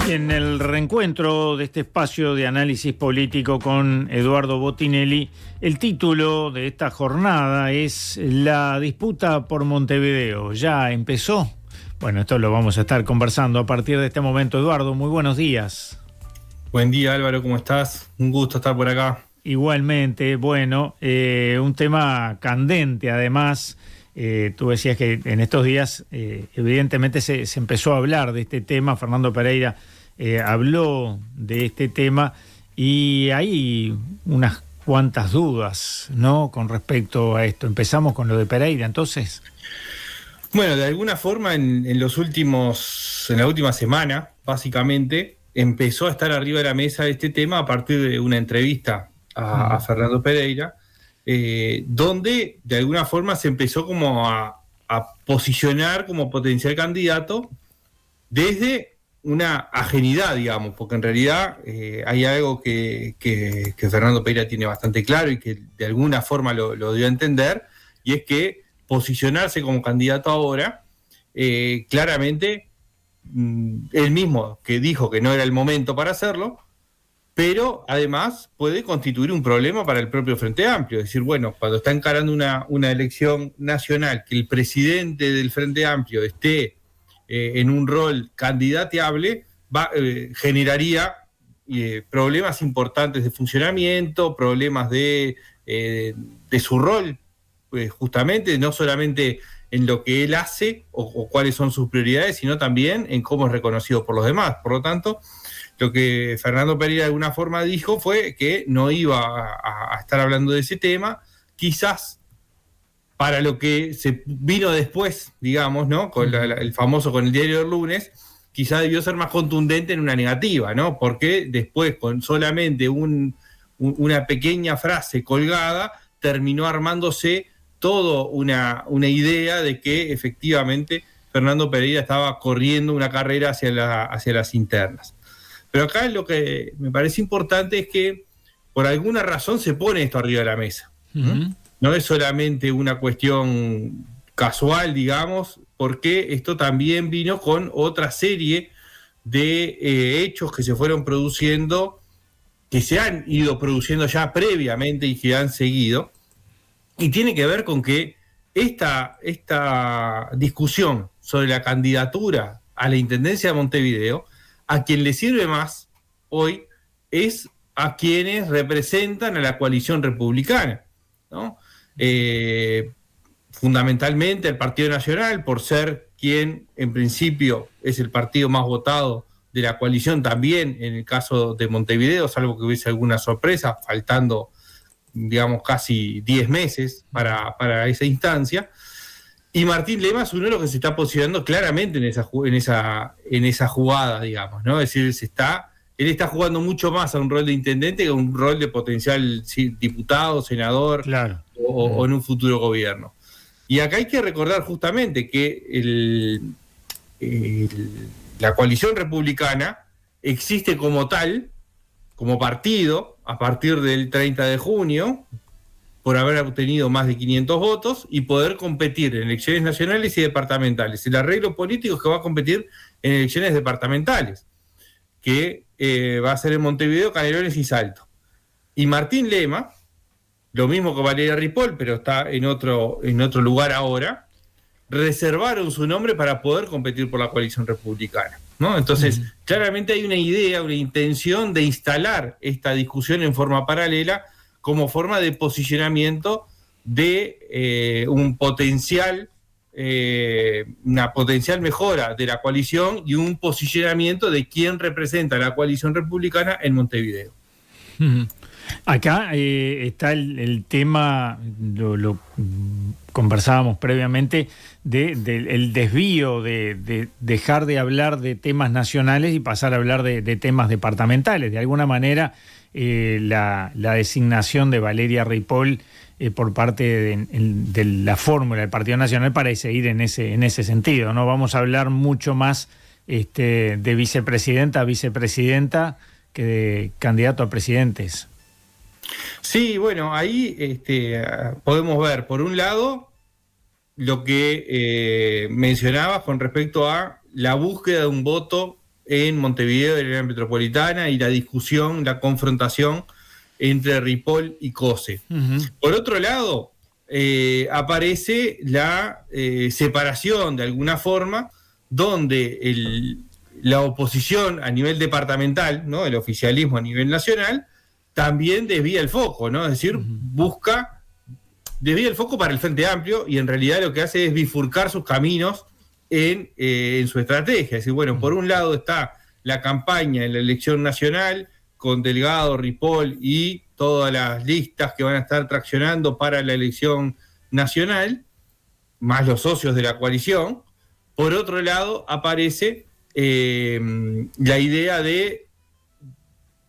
En el reencuentro de este espacio de análisis político con Eduardo Botinelli, el título de esta jornada es La disputa por Montevideo. ¿Ya empezó? Bueno, esto lo vamos a estar conversando a partir de este momento. Eduardo, muy buenos días. Buen día, Álvaro, ¿cómo estás? Un gusto estar por acá. Igualmente, bueno, un tema candente además. Tú decías que en estos días evidentemente se empezó a hablar de este tema. Fernando Pereira habló de este tema y hay unas cuantas dudas, ¿no?, con respecto a esto. Empezamos con lo de Pereira, entonces. Bueno, de alguna forma en la última semana, básicamente, empezó a estar arriba de la mesa este tema a partir de una entrevista a Fernando Pereira, donde de alguna forma se empezó como a posicionar como potencial candidato desde una ajenidad, digamos, porque en realidad hay algo que Fernando Pereira tiene bastante claro y que de alguna forma lo dio a entender, y es que posicionarse como candidato ahora, claramente, él mismo que dijo que no era el momento para hacerlo, pero además puede constituir un problema para el propio Frente Amplio. Es decir, bueno, cuando está encarando una elección nacional, que el presidente del Frente Amplio esté en un rol candidateable, generaría problemas importantes de funcionamiento, problemas de su rol, justamente, no solamente en lo que él hace o cuáles son sus prioridades, sino también en cómo es reconocido por los demás. Por lo tanto, lo que Fernando Pereira de alguna forma dijo fue que no iba a estar hablando de ese tema, quizás para lo que se vino después, digamos, ¿no?, con el famoso con el diario del lunes, quizás debió ser más contundente en una negativa, ¿no?, porque después con solamente una pequeña frase colgada terminó armándose toda una idea de que efectivamente Fernando Pereira estaba corriendo una carrera hacia las internas. Pero acá lo que me parece importante es que por alguna razón se pone esto arriba de la mesa. No es solamente una cuestión casual, digamos, porque esto también vino con otra serie de hechos que se fueron produciendo, que se han ido produciendo ya previamente y que han seguido, y tiene que ver con que esta discusión sobre la candidatura a la Intendencia de Montevideo, a quien le sirve más hoy es a quienes representan a la coalición republicana, ¿no? Fundamentalmente el Partido Nacional, por ser quien en principio es el partido más votado de la coalición, también en el caso de Montevideo, salvo que hubiese alguna sorpresa, faltando, digamos, casi 10 meses para esa instancia. Y Martín Lema es uno de los que se está posicionando claramente en esa jugada, digamos, ¿no? Es decir, él está jugando mucho más a un rol de intendente que a un rol de potencial diputado, senador, claro, o en un futuro gobierno. Y acá hay que recordar justamente que la coalición republicana existe como tal, como partido, a partir del 30 de junio, por haber obtenido más de 500 votos y poder competir en elecciones nacionales y departamentales. El arreglo político es que va a competir en elecciones departamentales, que va a ser en Montevideo, Canelones y Salto. Y Martín Lema, lo mismo que Valeria Ripoll, pero está en otro lugar ahora, reservaron su nombre para poder competir por la coalición republicana, ¿no? Entonces, claramente hay una idea, una intención de instalar esta discusión en forma paralela como forma de posicionamiento de una potencial mejora de la coalición y un posicionamiento de quién representa la coalición republicana en Montevideo. Acá está el tema, lo conversábamos previamente, del desvío de dejar de hablar de temas nacionales y pasar a hablar de temas departamentales. De alguna manera, la designación de Valeria Ripoll por parte de la fórmula del Partido Nacional parece ir en ese sentido, ¿no? Vamos a hablar mucho más de vicepresidenta a vicepresidenta que de candidato a presidentes. Sí, bueno, ahí podemos ver, por un lado, lo que mencionabas con respecto a la búsqueda de un voto en Montevideo, en la área metropolitana, y la discusión, la confrontación entre Ripoll y COSE. Por otro lado, aparece la separación de alguna forma, donde la oposición a nivel departamental, ¿no?, el oficialismo a nivel nacional, también desvía el foco, ¿no? Es decir, desvía el foco para el Frente Amplio, y en realidad lo que hace es bifurcar sus caminos en su estrategia. Es decir, bueno, por un lado está la campaña en la elección nacional, con Delgado, Ripoll y todas las listas que van a estar traccionando para la elección nacional, más los socios de la coalición. Por otro lado, aparece la idea de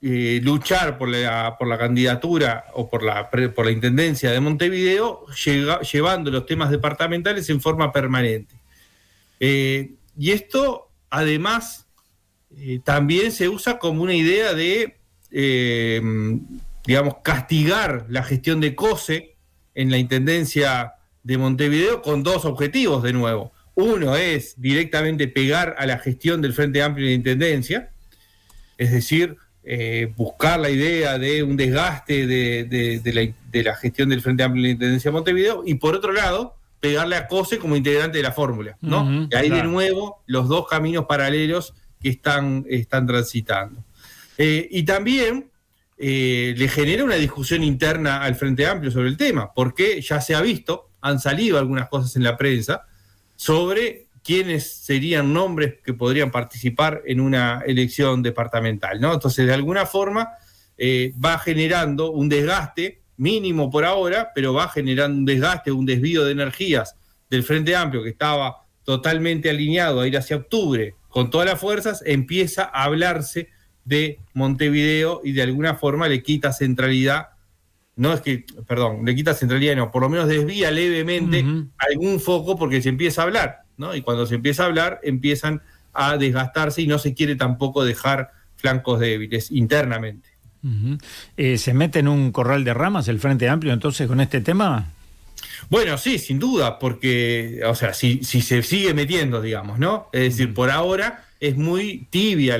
luchar por la candidatura o por la intendencia de Montevideo, llevando los temas departamentales en forma permanente. Y esto, además, también se usa como una idea de, digamos, castigar la gestión de COSE en la intendencia de Montevideo, con dos objetivos de nuevo. Uno es directamente pegar a la gestión del Frente Amplio de la intendencia, es decir, buscar la idea de un desgaste de la gestión del Frente Amplio de la intendencia de Montevideo, y por otro lado, pegarle a COSE como integrante de la fórmula, ¿no? Y ahí de nuevo los dos caminos paralelos que están transitando. Y también le genera una discusión interna al Frente Amplio sobre el tema, porque ya se ha visto, han salido algunas cosas en la prensa sobre quiénes serían nombres que podrían participar en una elección departamental, ¿no? Entonces, de alguna forma, va generando un desgaste mínimo por ahora, pero va generando un desgaste, un desvío de energías del Frente Amplio, que estaba totalmente alineado a ir hacia octubre con todas las fuerzas. Empieza a hablarse de Montevideo y de alguna forma le quita centralidad. Le quita centralidad, no, por lo menos desvía levemente algún foco, porque se empieza a hablar, ¿no? Y cuando se empieza a hablar, empiezan a desgastarse, y no se quiere tampoco dejar flancos débiles internamente. ¿Se mete en un corral de ramas el Frente Amplio entonces con este tema? Bueno, sí, sin duda, porque, o sea, si se sigue metiendo, digamos, ¿no? Es decir, por ahora es muy tibia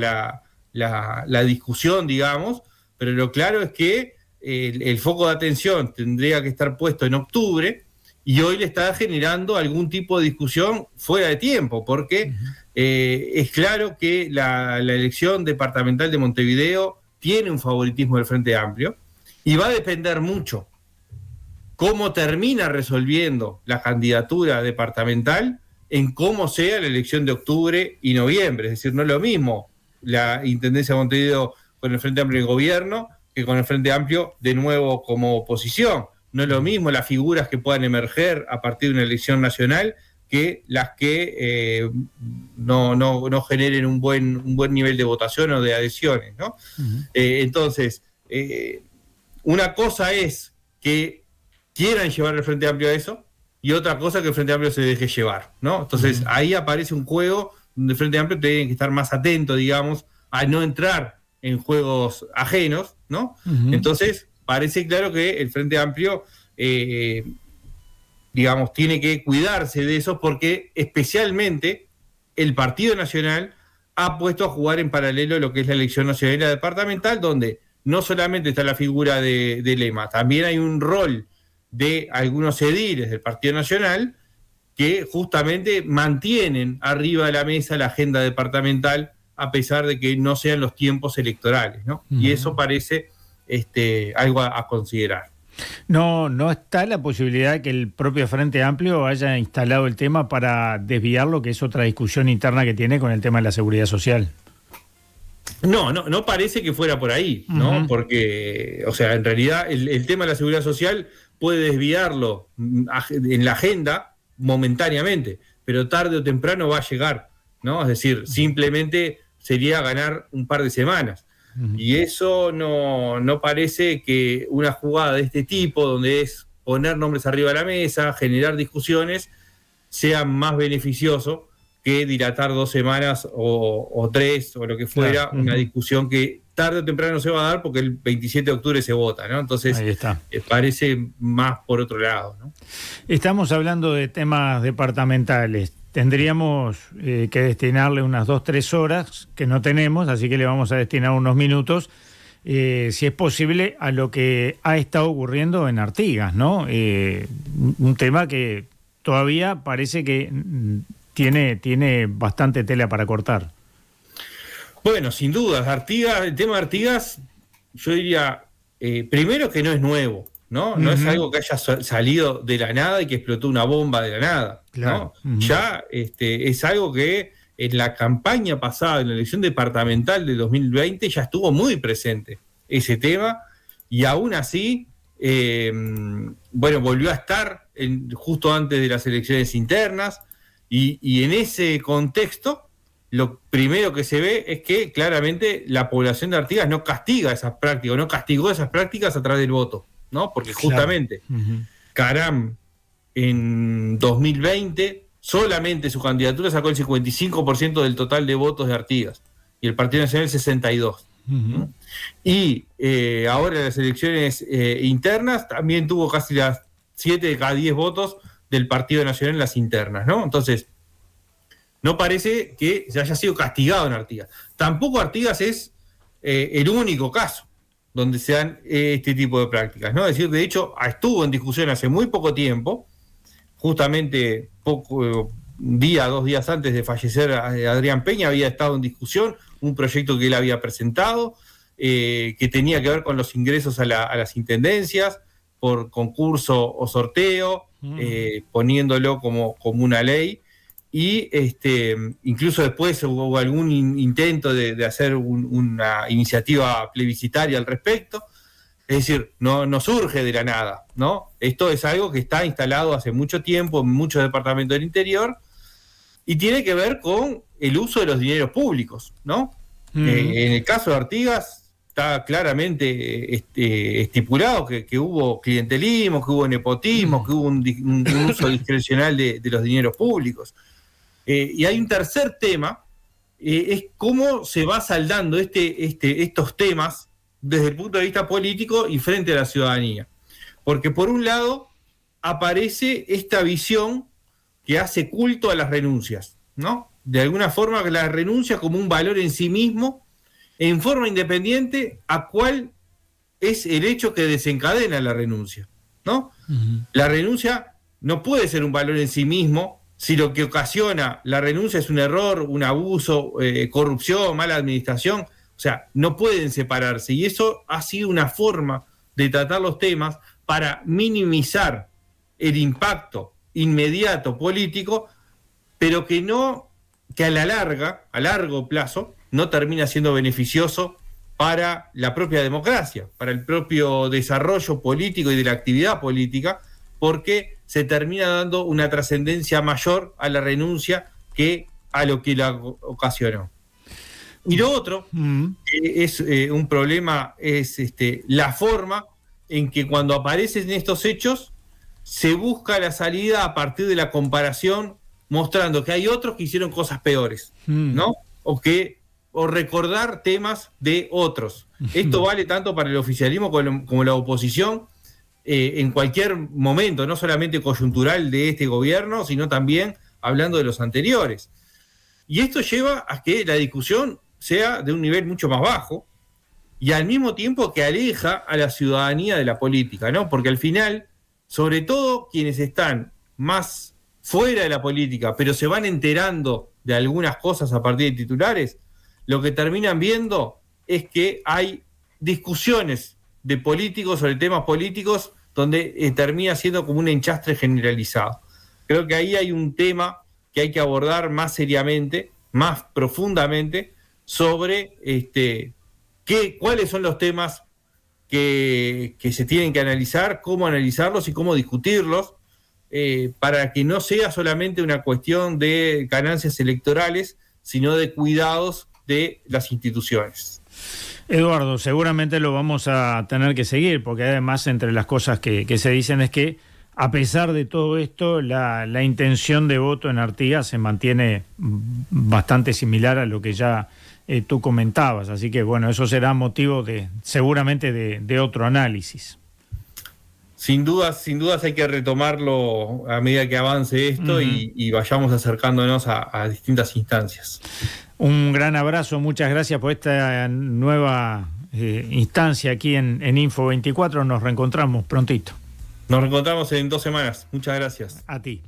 la discusión, digamos, pero lo claro es que el foco de atención tendría que estar puesto en octubre, y hoy le está generando algún tipo de discusión fuera de tiempo, porque es claro que la elección departamental de Montevideo tiene un favoritismo del Frente Amplio, y va a depender mucho cómo termina resolviendo la candidatura departamental en cómo sea la elección de octubre y noviembre. Es decir, no es lo mismo la intendencia de Montevideo con el Frente Amplio en gobierno que con el Frente Amplio de nuevo como oposición. No es lo mismo las figuras que puedan emerger a partir de una elección nacional que las que no generen un buen nivel de votación o de adhesiones, ¿no? Entonces, una cosa es que quieran llevar el Frente Amplio a eso, y otra cosa que el Frente Amplio se deje llevar, ¿no? Entonces, ahí aparece un juego donde el Frente Amplio tiene que estar más atento, digamos, a no entrar en juegos ajenos, ¿no? Entonces, parece claro que el Frente Amplio, digamos, tiene que cuidarse de eso, porque especialmente el Partido Nacional ha puesto a jugar en paralelo lo que es la elección nacional y la departamental, donde no solamente está la figura de Lema, también hay un rol de algunos ediles del Partido Nacional que justamente mantienen arriba de la mesa la agenda departamental, a pesar de que no sean los tiempos electorales, ¿no? Y eso parece algo a considerar. No está la posibilidad que el propio Frente Amplio haya instalado el tema para desviarlo, que es otra discusión interna que tiene con el tema de la seguridad social. No parece que fuera por ahí, ¿no? Porque, o sea, en realidad el tema de la seguridad social puede desviarlo en la agenda momentáneamente, pero tarde o temprano va a llegar, ¿no? Es decir, simplemente sería ganar un par de semanas. Y eso no parece que una jugada de este tipo, donde es poner nombres arriba de la mesa, generar discusiones, sea más beneficioso que dilatar 2 semanas o 3 o lo que fuera, una discusión que tarde o temprano se va a dar, porque el 27 de octubre se vota, ¿no? Entonces, parece más por otro lado, ¿no? Estamos hablando de temas departamentales. tendríamos que destinarle unas 2-3 horas, que no tenemos, así que le vamos a destinar unos minutos, si es posible, a lo que ha estado ocurriendo en Artigas, ¿no? Un tema que todavía parece que tiene bastante tela para cortar. Bueno, sin duda, el tema de Artigas, yo diría, primero que no es nuevo, ¿no? No es algo que haya salido de la nada y que explotó una bomba de la nada, claro. ¿no? Ya es algo que en la campaña pasada, en la elección departamental de 2020, ya estuvo muy presente ese tema, y aún así, volvió a estar justo antes de las elecciones internas, y en ese contexto, lo primero que se ve es que claramente la población de Artigas no castiga esas prácticas, no castigó esas prácticas a través del voto, ¿no? Porque justamente Caram en 2020 solamente su candidatura sacó el 55% del total de votos de Artigas y el Partido Nacional el 62%. Y ahora en las elecciones internas también tuvo casi las 7 de cada 10 votos del Partido Nacional en las internas, ¿no? Entonces, no parece que se haya sido castigado en Artigas. Tampoco Artigas es el único caso donde se dan este tipo de prácticas, ¿no? Es decir, de hecho, estuvo en discusión hace muy poco tiempo, justamente un día, 2 días antes de fallecer Adrián Peña, había estado en discusión un proyecto que él había presentado, que tenía que ver con los ingresos a las intendencias por concurso o sorteo, poniéndolo como una ley. Y incluso después hubo algún intento de hacer una iniciativa plebiscitaria al respecto. Es decir, no surge de la nada, ¿no? Esto es algo que está instalado hace mucho tiempo en muchos departamentos del interior y tiene que ver con el uso de los dineros públicos, ¿no? En el caso de Artigas está claramente estipulado que hubo clientelismo, que hubo nepotismo, que hubo un uso discrecional de los dineros públicos. Y hay un tercer tema, es cómo se va saldando estos temas desde el punto de vista político y frente a la ciudadanía. Porque por un lado aparece esta visión que hace culto a las renuncias, ¿no? De alguna forma la renuncia como un valor en sí mismo, en forma independiente a cuál es el hecho que desencadena la renuncia, ¿no? La renuncia no puede ser un valor en sí mismo si lo que ocasiona la renuncia es un error, un abuso, corrupción, mala administración. O sea, no pueden separarse. Y eso ha sido una forma de tratar los temas para minimizar el impacto inmediato político, pero que a a largo plazo, no termina siendo beneficioso para la propia democracia, para el propio desarrollo político y de la actividad política, porque se termina dando una trascendencia mayor a la renuncia que a lo que la ocasionó. Y lo otro, que es un problema, es la forma en que cuando aparecen estos hechos se busca la salida a partir de la comparación, mostrando que hay otros que hicieron cosas peores, ¿no? O recordar temas de otros. Esto vale tanto para el oficialismo como la oposición, en cualquier momento, no solamente coyuntural de este gobierno, sino también hablando de los anteriores. Y esto lleva a que la discusión sea de un nivel mucho más bajo y al mismo tiempo que aleja a la ciudadanía de la política, ¿no? Porque al final, sobre todo quienes están más fuera de la política, pero se van enterando de algunas cosas a partir de titulares, lo que terminan viendo es que hay discusiones de políticos sobre temas políticos donde termina siendo como un enchastre generalizado. Creo que ahí hay un tema que hay que abordar más seriamente, más profundamente, sobre cuáles son los temas que se tienen que analizar, cómo analizarlos y cómo discutirlos, para que no sea solamente una cuestión de ganancias electorales, sino de cuidados de las instituciones. Eduardo, seguramente lo vamos a tener que seguir, porque además entre las cosas que se dicen es que a pesar de todo esto, la intención de voto en Artigas se mantiene bastante similar a lo que ya tú comentabas, así que bueno, eso será motivo seguramente de otro análisis. sin dudas hay que retomarlo a medida que avance esto y vayamos acercándonos a distintas instancias. Un gran abrazo, muchas gracias por esta nueva instancia aquí en Info 24. Nos reencontramos prontito. Nos reencontramos en 2 semanas. Muchas gracias. A ti.